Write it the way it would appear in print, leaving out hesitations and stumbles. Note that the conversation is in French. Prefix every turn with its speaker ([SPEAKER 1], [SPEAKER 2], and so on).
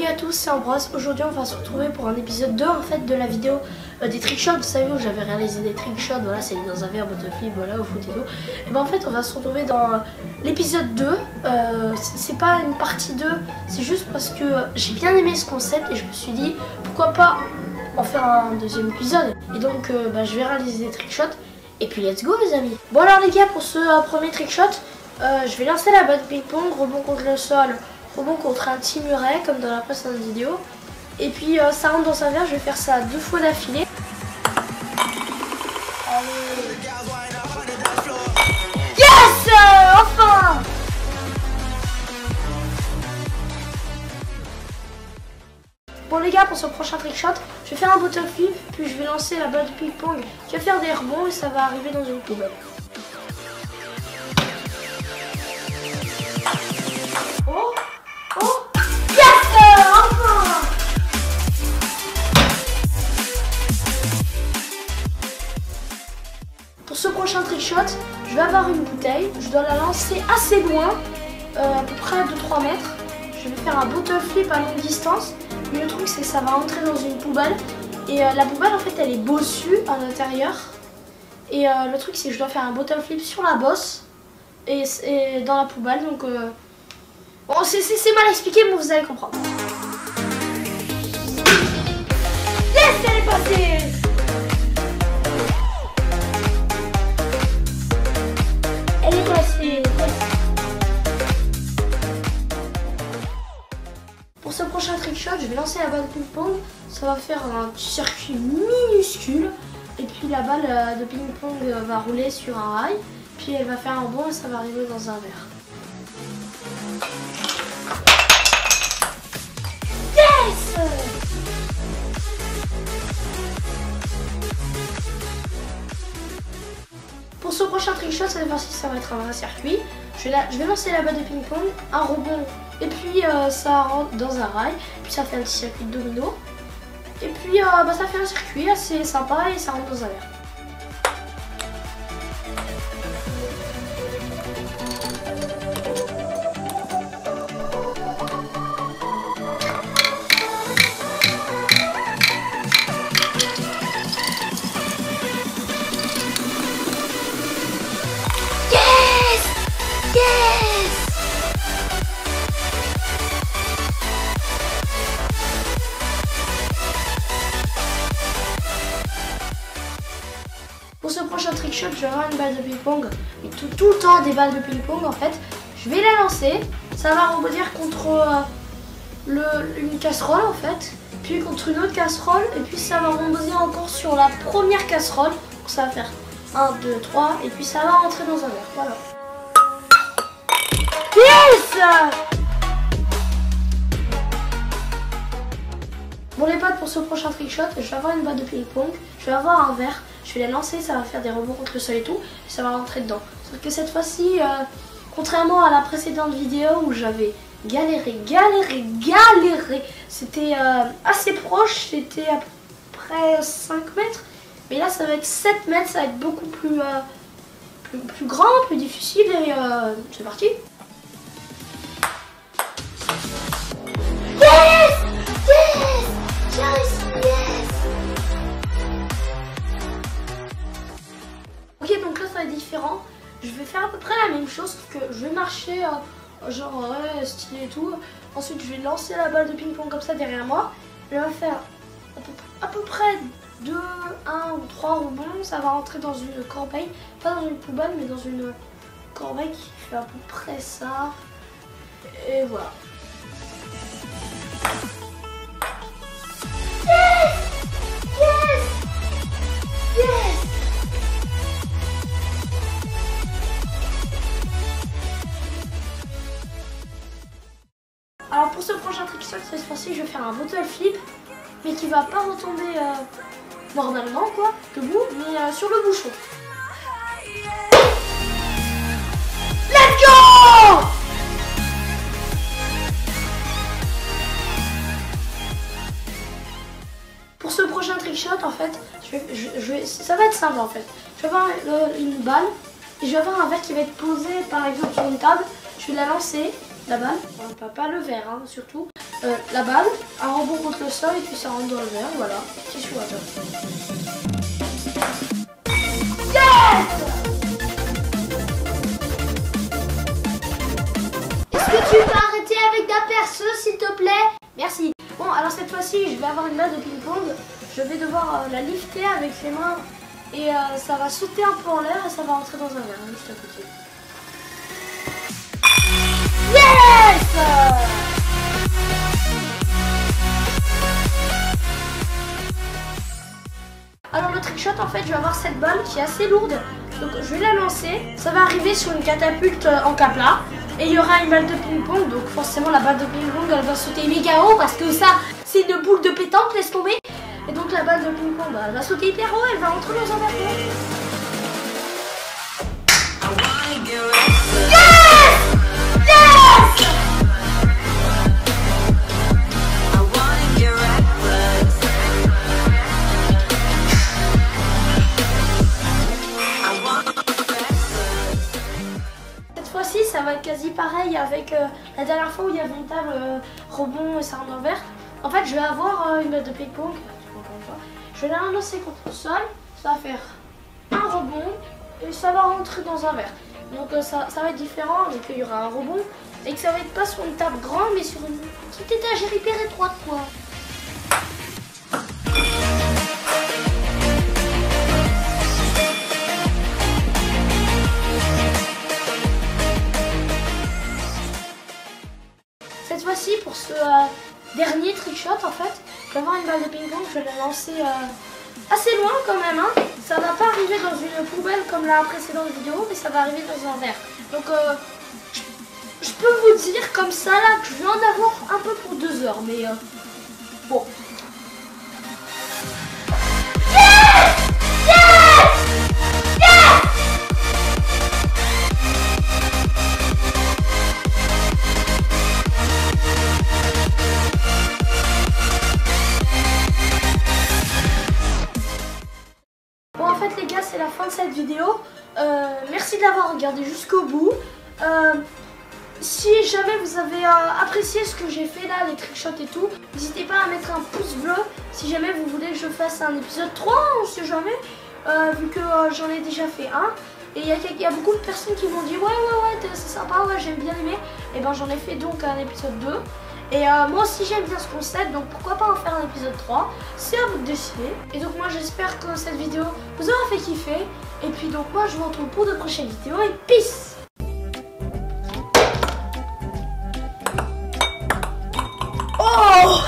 [SPEAKER 1] Salut à tous, c'est Ambroise. Aujourd'hui on va se retrouver pour un épisode 2 en fait de la vidéo des trickshots. Vous savez où j'avais réalisé des trickshots, voilà, c'est dans un verre, butterflip, voilà, au foot et tout. Et ben en fait on va se retrouver dans l'épisode 2. C'est pas une partie 2, c'est juste parce que j'ai bien aimé ce concept et je me suis dit pourquoi pas en faire un deuxième épisode. Et donc je vais réaliser des trickshots et puis let's go les amis. Bon alors les gars, pour ce premier trickshot, je vais lancer la balle de ping-pong, rebond contre le sol, rebond contre un petit muret comme dans la précédente vidéo. Et puis ça rentre dans un verre, je vais faire ça 2 fois d'affilée. Yes, enfin. Bon les gars, pour ce prochain trickshot, je vais faire un butterflip, puis je vais lancer la balle de ping-pong qui va faire des rebonds et ça va arriver dans une poubelle. Oh, oh, yes, enfin. Pour ce prochain trickshot, je vais avoir une bouteille, je dois la lancer assez loin, à peu près de 3 mètres. Je vais faire un butterflip à longue distance, mais le truc c'est que ça va entrer dans une poubelle. Et la poubelle en fait elle est bossue à l'intérieur. Et le truc c'est que je dois faire un butterflip sur la bosse et dans la poubelle, donc... Bon, c'est mal expliqué, mais vous allez comprendre. Yes, elle est passée. Elle est passée. Pour ce prochain trickshot, je vais lancer la balle de ping-pong. Ça va faire un petit circuit minuscule. Et puis la balle de ping-pong va rouler sur un rail. Puis elle va faire un bond et ça va arriver dans un verre. Pour ce prochain trickshot, cette fois-ci ça va être un vrai circuit. Je vais lancer la balle de ping-pong, un rebond, et puis ça rentre dans un rail, puis ça fait un petit circuit de domino. Et puis ça fait un circuit assez sympa et ça rentre dans un verre. Pour ce prochain trickshot, je vais avoir une balle de ping-pong, et tout le temps des balles de ping-pong en fait. Je vais la lancer, ça va rebondir contre une casserole en fait, puis contre une autre casserole, et puis ça va rebondir encore sur la première casserole. Donc ça va faire 1, 2, 3, et puis ça va rentrer dans un verre, voilà. Yes! Bon les potes, pour ce prochain trickshot, je vais avoir une balle de ping-pong, je vais avoir un verre, je vais la lancer, ça va faire des rebonds contre le sol et tout, et ça va rentrer dedans. Sauf que cette fois-ci, contrairement à la précédente vidéo où j'avais galéré, c'était assez proche, c'était à peu près 5 mètres, mais là ça va être 7 mètres, ça va être beaucoup plus grand, plus difficile, et c'est parti. Ok, donc là ça va être différent. Je vais faire à peu près la même chose, sauf que je vais marcher genre stylé et tout. Ensuite je vais lancer la balle de ping-pong comme ça derrière moi. Je vais faire à peu près 2, 1 ou 3 rebonds. Ça va rentrer dans une corbeille, pas dans une poubelle mais dans une corbeille qui fait à peu près ça. Et voilà. Alors pour ce prochain trickshot, cette fois-ci je vais faire un butterflip, mais qui va pas retomber normalement quoi, debout, mais sur le bouchon. Let's go! Pour ce prochain trickshot en fait, ça va être simple en fait. Je vais avoir une balle et je vais avoir un verre qui va être posé par exemple sur une table. Je vais la lancer, la balle, enfin, pas le verre hein, surtout. la balle, un rebond contre le sol et puis ça rentre dans le verre, voilà. Petit chouette. Yes! Est-ce que tu peux arrêter avec ta perceuse s'il te plaît? Merci. Bon, alors cette fois-ci, je vais avoir une balle de ping-pong. Je vais devoir la lifter avec les mains et ça va sauter un peu en l'air et ça va rentrer dans un verre, juste à côté. Yes! Alors le trickshot, en fait, je vais avoir cette balle qui est assez lourde. Donc je vais la lancer. Ça va arriver sur une catapulte en cap-là. Et il y aura une balle de ping-pong. Donc forcément la balle de ping-pong elle va sauter méga haut. Parce que ça, c'est une boule de pétanque, laisse tomber. Et donc la balle de ping-pong elle va sauter hyper haut. Elle va rentrer dans un verre. Ça va être quasi pareil avec la dernière fois où il y avait une table rebond et ça rentre dans le verre. En fait, je vais avoir une balle de ping-pong. Je vais la lancer contre le sol. Ça va faire un rebond et ça va rentrer dans un verre. Donc ça va être différent. Donc il y aura un rebond et que ça va être pas sur une table grande mais sur une petite étagère hyper étroite quoi. Cette fois-ci, pour ce dernier trickshot, en fait, je vais avoir une balle de ping-pong, je vais la lancer assez loin quand même. Hein. Ça va pas arriver dans une poubelle comme la précédente vidéo, mais ça va arriver dans un verre. Donc, je peux vous dire comme ça là que je vais en avoir un peu pour 2 heures, mais bon. En fait les gars, c'est la fin de cette vidéo. Merci de l'avoir regardé jusqu'au bout. Si jamais vous avez apprécié ce que j'ai fait là, les trickshots et tout, n'hésitez pas à mettre un pouce bleu. Si jamais vous voulez que je fasse un épisode 3, on sait jamais, vu que j'en ai déjà fait un. Et il y a beaucoup de personnes qui m'ont dit ouais c'est sympa, ouais j'aime bien aimer. Et ben j'en ai fait donc un épisode 2. Et moi aussi j'aime bien ce concept, donc pourquoi pas en faire un épisode 3, c'est à vous de décider. Et donc moi j'espère que cette vidéo vous aura fait kiffer. Et puis donc moi je vous retrouve pour de prochaines vidéos et peace. Oh